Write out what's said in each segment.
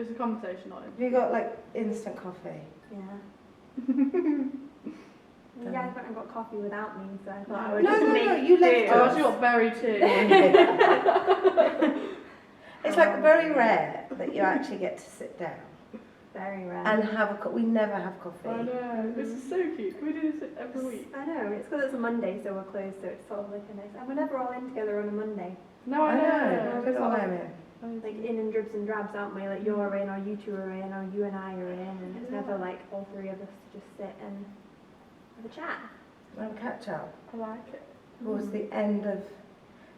It's a conversation, not Have you got like instant coffee? Yeah. You guys went and got coffee without me, so I thought I would No, just no, make no, you left tea. I us. actually got berry tea. It's like very rare that you actually get to sit down Very rare. and have a coffee. We never have coffee. I know, this is so cute. Can we do this every week? I know, it's because it's a Monday, so we're closed, so it's sort of like a nice... And we're never all in together on a Monday. No, I know. Look at all I'm in. Like in dribs and drabs, aren't we? Like you're in, or you two are in, or you and I are in, and it's never like all three of us to just sit and have a chat. And catch up. I like it. Towards the end of...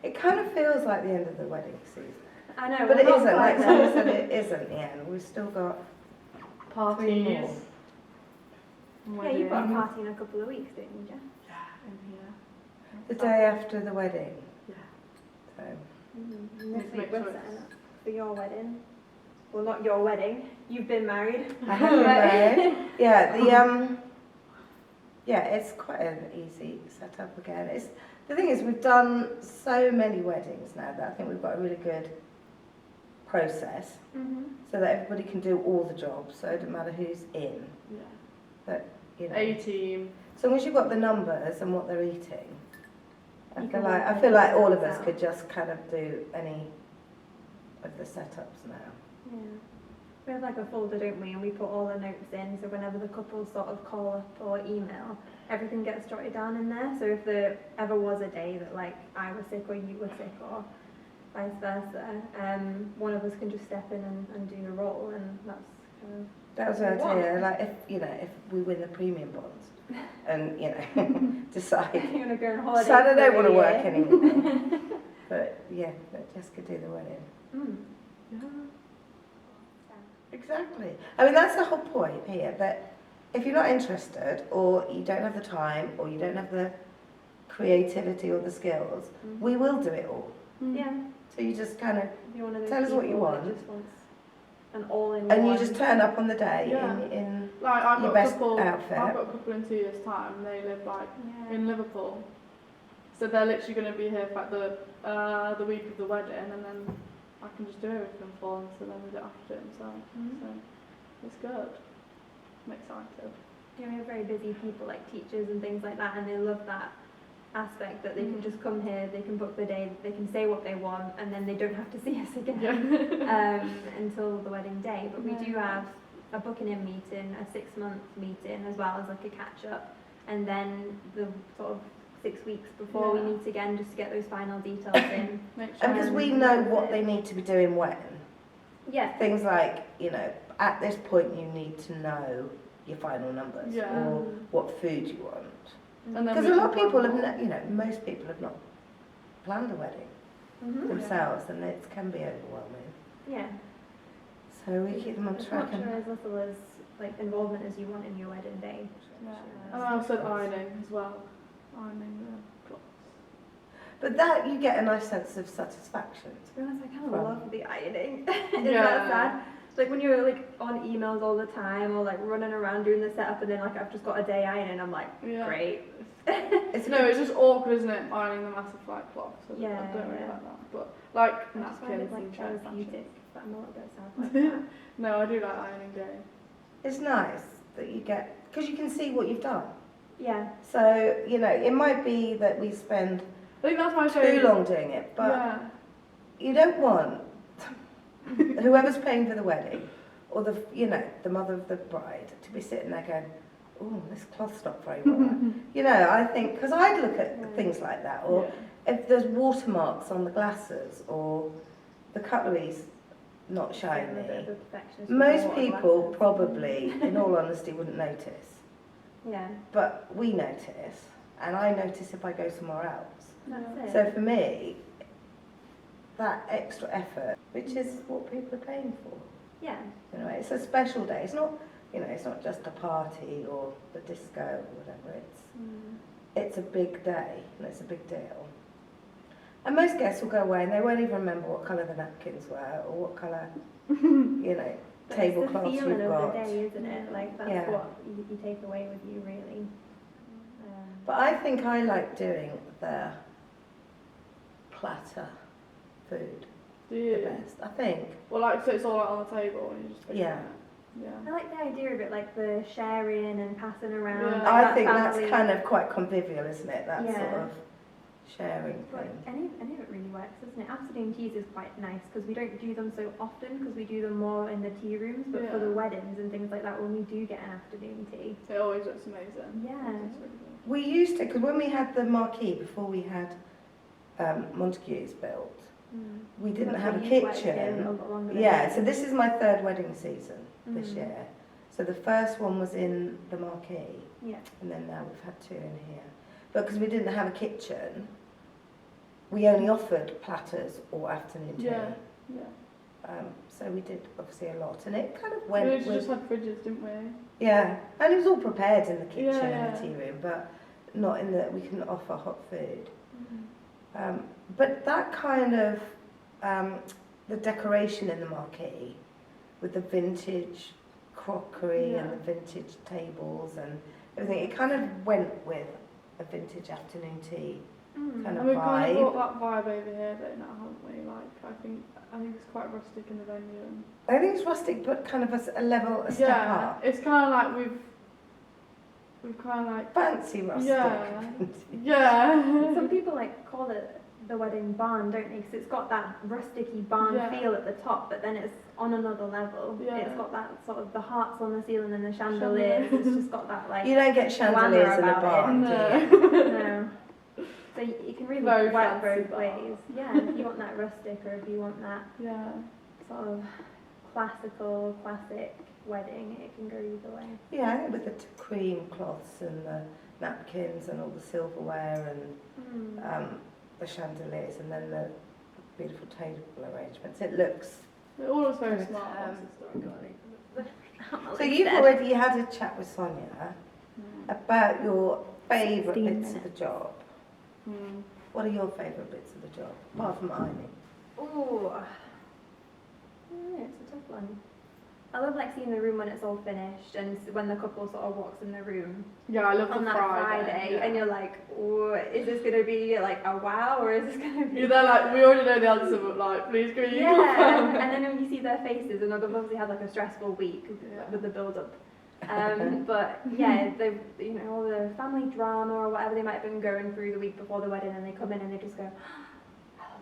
It kind of feels like the end of the wedding season. I know, But it we're not isn't, like quite someone there. said, it isn't the end. We've still got 3 Parties. more. Yeah, you've got a party in a couple of weeks, don't you, Jess? Yeah, in here. The day after the wedding. Yeah. So, And this Make week sure we're it's- setting up for your wedding. Well, not your wedding. You've been married. I have been married. Yeah, yeah, it's quite an easy setup again. The thing is, we've done so many weddings now that I think we've got a really good process so that everybody can do all the jobs. So it doesn't matter who's in. Yeah. But you know, A team. as long as you've got the numbers and what they're eating, I You feel can like work all it of us out. could just kind of do any of the setups now. Yeah. We have like a folder, don't we? And we put all the notes in, so whenever the couples sort of call up or email, everything gets jotted down in there. So if there ever was a day that like I was sick or you were sick or vice versa, one of us can just step in and do the role, and that's kind of... That was the idea. Like if we win the premium bonds, and decide. You want to go on holiday? So I don't for want a to work year. anymore. But yeah, that Jess could do the wedding. Yeah. Exactly. I mean, that's the whole point here, that if you're not interested, or you don't have the time, or you don't have the creativity or the skills, we will do it all. Yeah. So you just kind of, If you're one of those Tell us what you people that want. just wants an all-in and you one. just turn up on the day Yeah. in Like I've your got a best couple. outfit. I've got a couple in 2 years' time. They live like Yeah. in Liverpool, so they're literally going to be here for like the week of the wedding, and then I can just do everything for them. So then we don't have to do it themselves. So it's good. I'm excited. Yeah, we have very busy people like teachers and things like that, and they love that aspect that they can just come here, they can book the day, they can say what they want, and then they don't have to see us again until the wedding day. But we do have a booking in meeting, a 6-month meeting, as well as like a catch up, and then the sort of 6 weeks before we meet again, just to get those final details in. Make sure. And because we know what they need to be doing when. Yeah. Things like, at this point you need to know your final numbers or what food you want. Because a lot of people have, most people have not planned a wedding themselves, and it can be overwhelming. Yeah. So we keep them on As track. much or as little as like involvement as you want in your wedding day. And I also ironing as well. Ironing the clothes. But that, you get a nice sense of satisfaction. To be honest, I kind of love the ironing. Is Yeah. that sad? It's like when you're like on emails all the time, or like running around doing the setup, and then like I've just got a day ironing, I'm like, great. It's just awkward, isn't it? Ironing the massive like cloths. I don't really yeah. like that. But like I just find it napkins like and chairs. therapeutic, but I'm a little bit sad like that. No, I do like ironing day. It's nice that you get, because you can see what you've done. Yeah. So, it might be that we spend I think that's my too favourite. long doing it, but you don't want whoever's paying for the wedding, or the mother of the bride, to be sitting there going, oh, this cloth's not very well. I think, because I'd look at things like that, or if there's watermarks on the glasses, or the cutlery's not shiny. Most people probably, in all honesty, wouldn't notice. Yeah. But we notice, and I notice if I go somewhere else. That's it. So for me, that extra effort, which is what people are paying for. Yeah. It's a special day. It's not, it's not just a party or the disco or whatever. It's a big day, and it's a big deal. And most guests will go away and they won't even remember what colour the napkins were, or what colour, tablecloths you've got. It's the feeling of the day, isn't it? Like that's what you take away with you, really. But I think I like doing the platter food. Do the you? best, I think. Well, like, so it's all like on the table and you just pick Yeah. it. Yeah. I like the idea of it, like the sharing and passing around. Yeah. Like I that think family. that's kind of quite convivial, isn't it? That Yeah. sort of sharing But thing. any of it really works, doesn't it? Afternoon teas is quite nice because we don't do them so often because we do them more in the tea rooms. But for the Yeah. weddings and things like that, when we do get an afternoon tea, It always looks amazing. Yeah. It's really good. We used to, because when we had the marquee, before we had Montagues built, we didn't That's have a when you've worked here a kitchen. lot longer than Yeah, me. so this is my third wedding season this Mm. year. So the first one was in the marquee, Yeah. and then now we've had 2 in here. But because we didn't have a kitchen, we only offered platters or afternoon tea. Yeah. Yeah. So we did obviously a lot, and it kind of We went literally with, just had fridges, didn't we? yeah, and it was all prepared in the kitchen Yeah, and the yeah. tea room, but not in the, we couldn't offer hot food. Mm. But that kind of, the decoration in the marquee with the vintage crockery and Yeah. the vintage tables and everything, it kind of went with a vintage afternoon tea Mm. kind And we've kind vibe. of brought that vibe over here though now, haven't we? Like, I think it's quite rustic in the venue. And I think it's rustic, but kind of a level, a step yeah, up. it's kind of like we've kind of like, Fancy rustic. yeah, yeah. Some people like call it the wedding barn, don't they? Because it's got that rusticy barn Yeah. feel at the top, but then it's on another level. Yeah. It's got that sort of the hearts on the ceiling and the chandeliers. It's just got that like You don't get chandeliers in a glamour barn, about do it. you? no. So it can really Very work fancy both bar. ways. Yeah, if you want that rustic or if you want that Yeah. sort of classic wedding, it can go either way. Yeah, I think with the cream cloths and the napkins and all the silverware and the chandeliers and then the beautiful table arrangements, it looks. It all looks very Good, smart. So you've already had a chat with Sonia Mm. about your favourite 16 bits of the minutes. job. Mm. What are your favourite bits of the job, apart from ironing? Oh, it's a tough one. I love like seeing the room when it's all finished and when the couple sort of walks in the room Yeah, I love on the that Friday. Friday Yeah. and you're like, oh, is this going to be like a wow or is this going to be... You're there like, we already know the answer, but like, please can you Yeah, confirm? and then when you see their faces, and they've obviously had like a stressful week Yeah. with the build-up. But yeah, they, you know, all the family drama or whatever they might have been going through the week before the wedding, and they come in and they just go,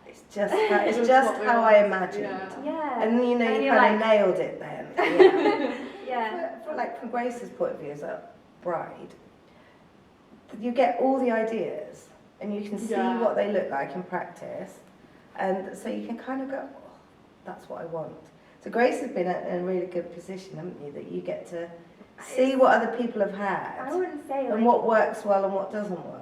It's just It's it's just just what we how want. I imagined. Yeah. yeah, And you know, And you you're kind of like- nailed it then. Yeah. yeah, For like from Grace's point of view as a bride, you get all the ideas and you can see Yeah. what they look like in practice, and so you can kind of go, oh, that's what I want. So Grace has been in a really good position, haven't you? That you get to see what other people have I had wouldn't say like and what works well and what doesn't work.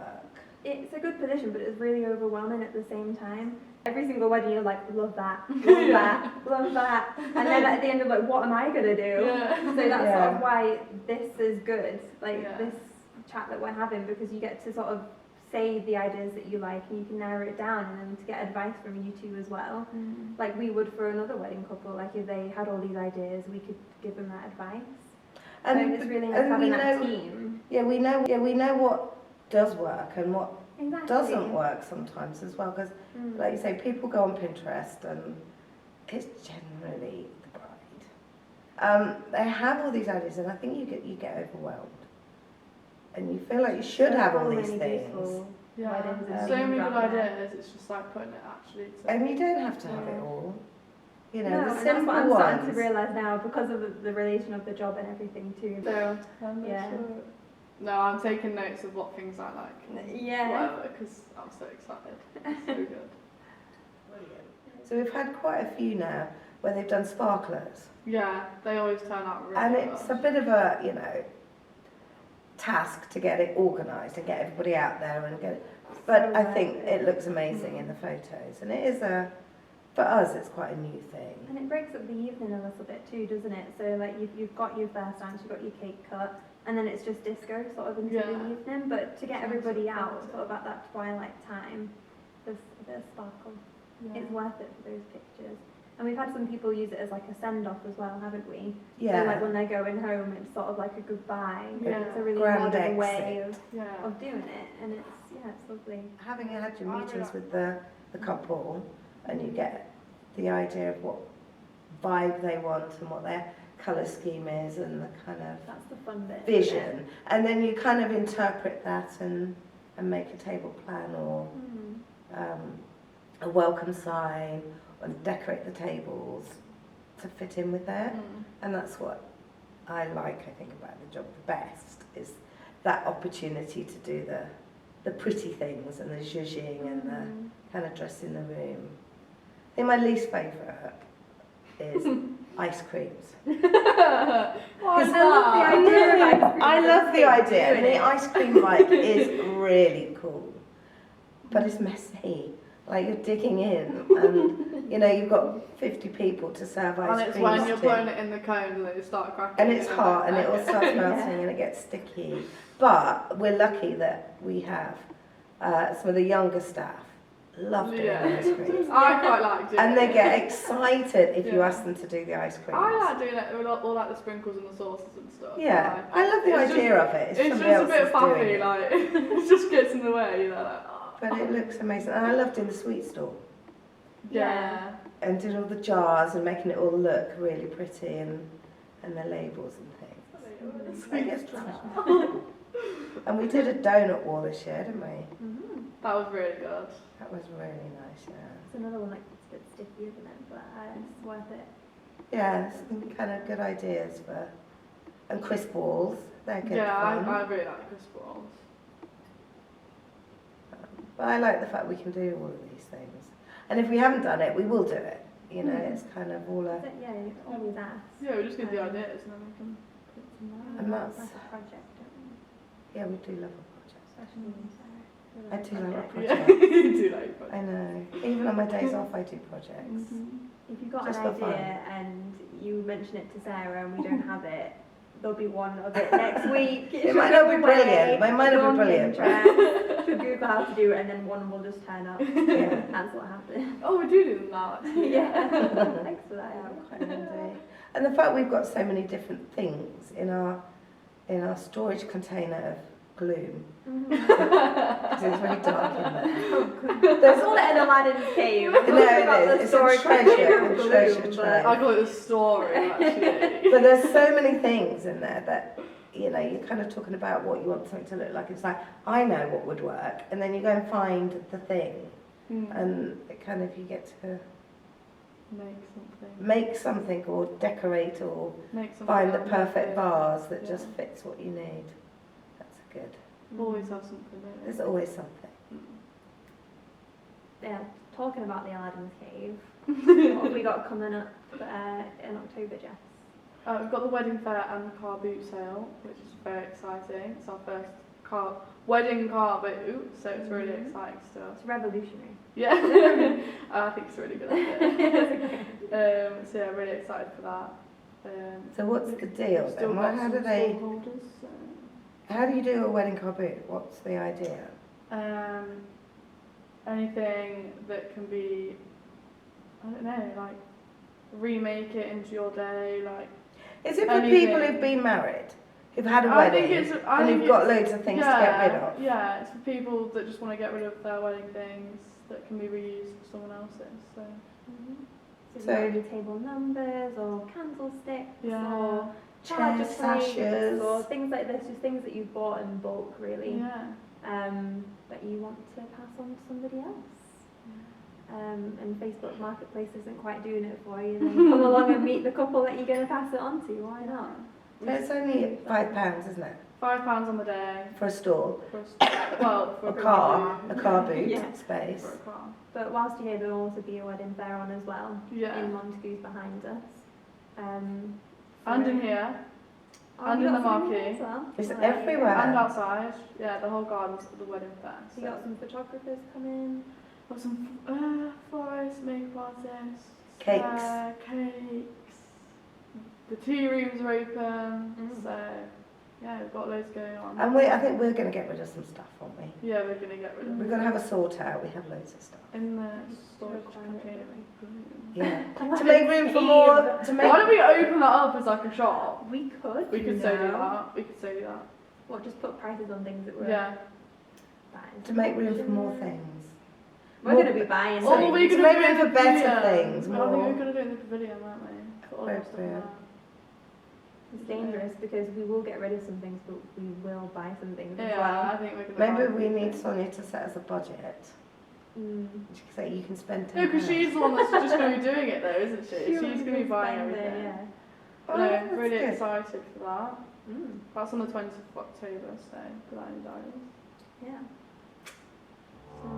it's a good position, but it's really overwhelming at the same time. Every single wedding, you're like, love that, love that, love that, and then at the end, you're like, what am I gonna do? Yeah. So that's Yeah. sort of why this is good, like Yeah. this chat that we're having, because you get to sort of say the ideas that you like and you can narrow it down and then to get advice from you two as well. Mm. Like we would for another wedding couple, like if they had all these ideas, we could give them that advice. So it's really nice and we having that know, team. yeah, we know what does work and what Exactly. doesn't work sometimes as well, because Mm. like you say, people go on Pinterest and it's generally the bride. They have all these ideas and I think you get overwhelmed. And you feel like you should have all these many things. beautiful Yeah. weddings and So things many good out there. ideas, it's just like putting it actually to... And you don't have to have it Yeah. all. You know, No, the and that's simple what I'm starting to ones. realise now because of the relation of the job and everything too. So I'm not Yeah. sure. No, I'm taking notes of what things I like. And yeah, whatever, because I'm so excited. It's so good. So we've had quite a few now where they've done sparklers. Yeah, they always turn out really And well. it's a bit of a, you know, task to get it organised and get everybody out there and get it. But So I think worth it looks amazing in the photos. And it is for us, it's quite a new thing. and it breaks up the evening a little bit too, doesn't it? So like you've got your first dance, you've got your cake cut, and then it's just disco sort of into Yeah. the evening. But to get Sounds everybody so out fun. sort of at that twilight time, there's a bit of sparkle. Yeah. It's worth it for those pictures. And we've had some people use it as like a send-off as well, haven't we? Yeah. So like when they're going home, it's sort of like a goodbye. Yeah. It's a really Grand modern way exit. Yeah. of doing it, and it's lovely. Having had your I really meetings like with the couple and you get the idea of what vibe they want and what their colour scheme is and the kind of That's the fun bit. vision. And then you kind of interpret that and make a table plan or a welcome sign and decorate the tables to fit in with it. And that's what I like, I think, about the job the best, is that opportunity to do the pretty things and the zhuzhing and the kind of dressing the room. I think my least favourite is ice creams. Why is I love the idea of ice cream. I love the idea, and Doing the it. ice cream bike is really cool, but it's messy. Like you're digging in, and you know you've got 50 people to serve ice And cream. it's when you're putting it in the cones and they start cracking. And it's hot, and it all starts Yeah. melting, and it gets sticky. But we're lucky that we have some of the younger staff love doing ice cream. I quite like doing And they it. get excited if you Yeah. ask them to do the ice cream. I like doing it with all like the sprinkles and the sauces and stuff. Yeah, Like, I love the it's idea of it. It's It's just somebody a else bit is doing faffy, it. like it just gets in the way, you know. Like, oh. But it looks amazing. And I love doing the sweet stall. Yeah. And doing all the jars and making it all look really pretty and the labels and things. I guess And we did a donut wall this year, didn't we? That was really good. That was really nice, yeah. It's another one, like, it's a bit sticky, isn't it? But it's worth it. Yeah, some kind of good ideas for... And crisp balls, they're good Yeah, fun. I really like crisp balls. But I like the fact we can do all of these things. And if we haven't done it, we will do it. You know, it's kind of all a... Yeah, you always ask. Yeah, we just need the ideas and then we can. And that's- Like a project, don't we? Yeah, we do love a project. Especially when Sarah. I do love a Yeah, project. you do like I projects. know. Even on my days off, I do projects. If you've got Just an for fun. idea and you mention it to Sarah and we don't have it, there'll be one of it next week. It might not be brilliant. It might not be brilliant. She'll Google how to do it and then one will just turn up. Yeah. That's what happened. Oh, we do them now. Actually. Yeah. Thanks for that. Yeah, quite handy. And the fact we've got so many different things in our storage container of gloom. Because it's very dark in there. There's all an Aladdin's cave. No, it is. It's a treasure. Gloom, treasure but- trove. I call it a story, actually. But there's so many things in there that, you know, you're kind of talking about what you want something to look like. It's like, I know what would work. And then you go and find the thing. And it kind of, you get to make something or decorate or Make something find the out of perfect it. vase that Yeah. just fits what you need. That's good. Always have something, don't There's always something. Yeah, talking about the Aladdin's cave, what have we got coming up in October, Jess? We've got the wedding fair and the car boot sale, which is very exciting. It's our first wedding car boot, so it's really exciting stuff. It's revolutionary. Yeah, I think it's a really good idea. So yeah, really excited for that. So what's the deal We've still then? got How some do they? stall holders, so. How do you do a wedding car boot? What's the idea? Anything that can be, I don't know, like remake it into your day, like. Is it for Anything. people who've been married, who've had a I wedding, think it's. I and think who've got it's- loads of things to get rid of? Yeah, it's for people that just want to get rid of their wedding things that can be reused for someone else's. So So you got table numbers or candlesticks yeah, or charger Chairs, plates sashes. or things like this, just things that you've bought in bulk really, yeah. that you want to pass on to somebody else. And Facebook Marketplace isn't quite doing it for you, then come along and meet the couple that you're going to pass it on to, why not? So it's only £5, isn't it, £5 on the day for a stall, for for a car boot Yeah. space. For a car. But whilst you're here, there'll also be a wedding fair on as well, Yeah. in Montague's behind us. And in here, and in the marquee. As well. It's Right. everywhere. and outside. Yeah, the whole garden's the wedding fair. So you got some photographers coming. Got some florists, makeup artists, Cakes. cakes. The tea rooms are open, Mm. so yeah, we've got loads going on. And I think we're going to get rid of some stuff, aren't we? Yeah, we're gonna get rid of We're going to have a sort out. We have loads of stuff. in the storage Require it, container. Yeah. To make room for more. To Why don't make. we open that up as like a shop? We could. We could so do now. that. We could so do that. What, just put prices on things that were. Yeah. That is To make room for option. more things. We're going to be buying All things. we're going to maybe do in for the better pavilion. things, I think more- we're going to do it in the pavilion, aren't we? Put all our stuff in Appropriate. there. It's dangerous because we will get rid of some things, but we will buy some things as Yeah, well. I think we're going to Maybe buy we need things. Sonia to set us a budget. Mm. She can say you can spend No, because £10. she's the one that's just going to be doing it though, isn't she? She'll She's going to be buying spend it, everything. yeah. Oh, No, that's really good. excited for that. Mm. That's on the 20th of October, so put that in your diaries. Yeah. So,